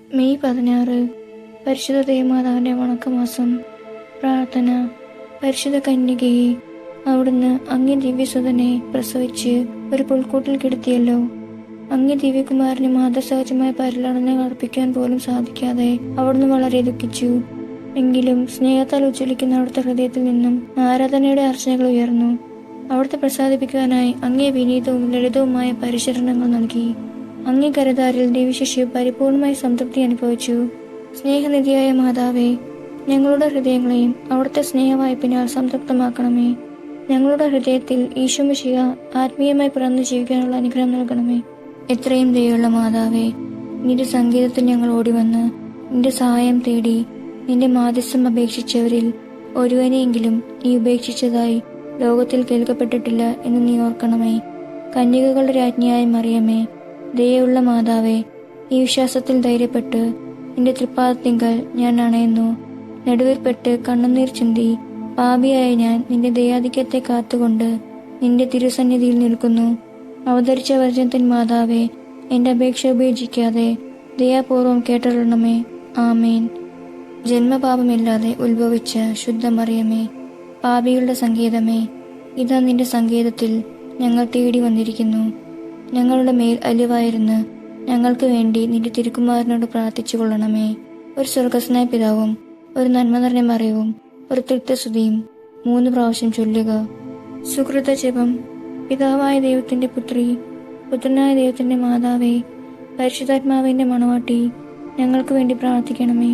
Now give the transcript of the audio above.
May 16 പരിശുദ്ധ ദേവമാതാവിൻ്റെ വണക്കമാസം. പ്രാർത്ഥന. പരിശുദ്ധ കന്യകയെ, അവിടുന്ന് അങ്ങേ ദിവ്യസുതനെ പ്രസവിച്ച് ഒരു പുൽക്കൂട്ടിൽ കിടത്തിയല്ലോ. അങ്ങേ ദിവ്യകുമാരന് മാതൃസഹജമായ പരിലാളനങ്ങൾ അർപ്പിക്കാൻ പോലും സാധിക്കാതെ അവിടുന്ന് വളരെ ദുഃഖിച്ചു. എങ്കിലും സ്നേഹത്താൽ ഉജ്ജ്വലിക്കുന്ന അവിടുത്തെ ഹൃദയത്തിൽ നിന്നും ആരാധനയുടെ അർച്ചനകൾ ഉയർന്നു. അവിടുത്തെ പ്രസാദിപ്പിക്കുവാനായി അങ്ങേ വിനീതവും ലളിതവുമായ പരിചരണങ്ങൾ നൽകി. അങ്ങേ കരതാരിൽ ദേവിശിശു പരിപൂർണമായി സംതൃപ്തി അനുഭവിച്ചു. സ്നേഹനിധിയായ മാതാവേ, ഞങ്ങളുടെ ഹൃദയങ്ങളെയും അവിടുത്തെ സ്നേഹവായ്പിനാൽ സംതൃപ്തമാക്കണമേ. ഞങ്ങളുടെ ഹൃദയത്തിൽ ഈശോ മിശിഹ ആത്മീയമായി പിറന്നു ജീവിക്കാനുള്ള അനുഗ്രഹം നൽകണമേ. എത്രയും ദയുള്ള മാതാവേ, നിന്റെ സംഗീതത്തിൽ ഞങ്ങൾ ഓടിവന്ന് നിന്റെ സഹായം തേടി നിന്റെ മാധ്യസ്ഥം അപേക്ഷിച്ചവരിൽ ഒരുവനെയെങ്കിലും നീ ഉപേക്ഷിച്ചതായി ലോകത്തിൽ കേൾക്കപ്പെട്ടിട്ടില്ല എന്ന് നീ ഓർക്കണമേ. കന്യകകളുടെ രാജ്ഞിയായ മറിയമേ, ദയുള്ള മാതാവേ, ഈ വിശ്വാസത്തിൽ ധൈര്യപ്പെട്ട് നിന്റെ തൃപ്പാദത്തിങ്കൽ ഞാൻ അണയുന്നു. നടുവിൽപ്പെട്ട് കണ്ണുനീർ ചിന്തി പാപിയായ ഞാൻ നിന്റെ ദയാധിക്യത്തെ കാത്തുകൊണ്ട് നിന്റെ തിരുസന്നിധിയിൽ നിൽക്കുന്നു. അവതരിച്ച വചനത്തിൻ മാതാവേ, എന്റെ അപേക്ഷ ഉപേക്ഷിക്കാതെ ദയാപൂർവം കേട്ടരുളണമേ. ആമേൻ. ജന്മപാപമില്ലാതെ ഉത്ഭവിച്ച ശുദ്ധമറിയമേ, പാപികളുടെ സങ്കേതമേ, ഇതാ നിന്റെ സങ്കേതത്തിൽ ഞങ്ങൾ തേടി വന്നിരിക്കുന്നു. ഞങ്ങളുടെ മേൽ അലിവായിരുന്ന് ഞങ്ങൾക്ക് വേണ്ടി നിന്റെ തിരുക്കുമാരനോട് പ്രാർത്ഥിച്ചു കൊള്ളണമേ. ഒരു സ്വർഗസ്നായ പിതാവും ഒരു നന്മ നിറഞ്ഞ മറിയവും ഒരു തൃപ്തസ്തുതിയും 3 പ്രാവശ്യം ചൊല്ലുക. സുകൃത ജപം. പിതാവായ ദൈവത്തിന്റെ പുത്രി, പുത്രനായ ദൈവത്തിന്റെ മാതാവേ, പരിശുദ്ധാത്മാവിന്റെ മണവാട്ടി, ഞങ്ങൾക്ക് വേണ്ടി പ്രാർത്ഥിക്കണമേ.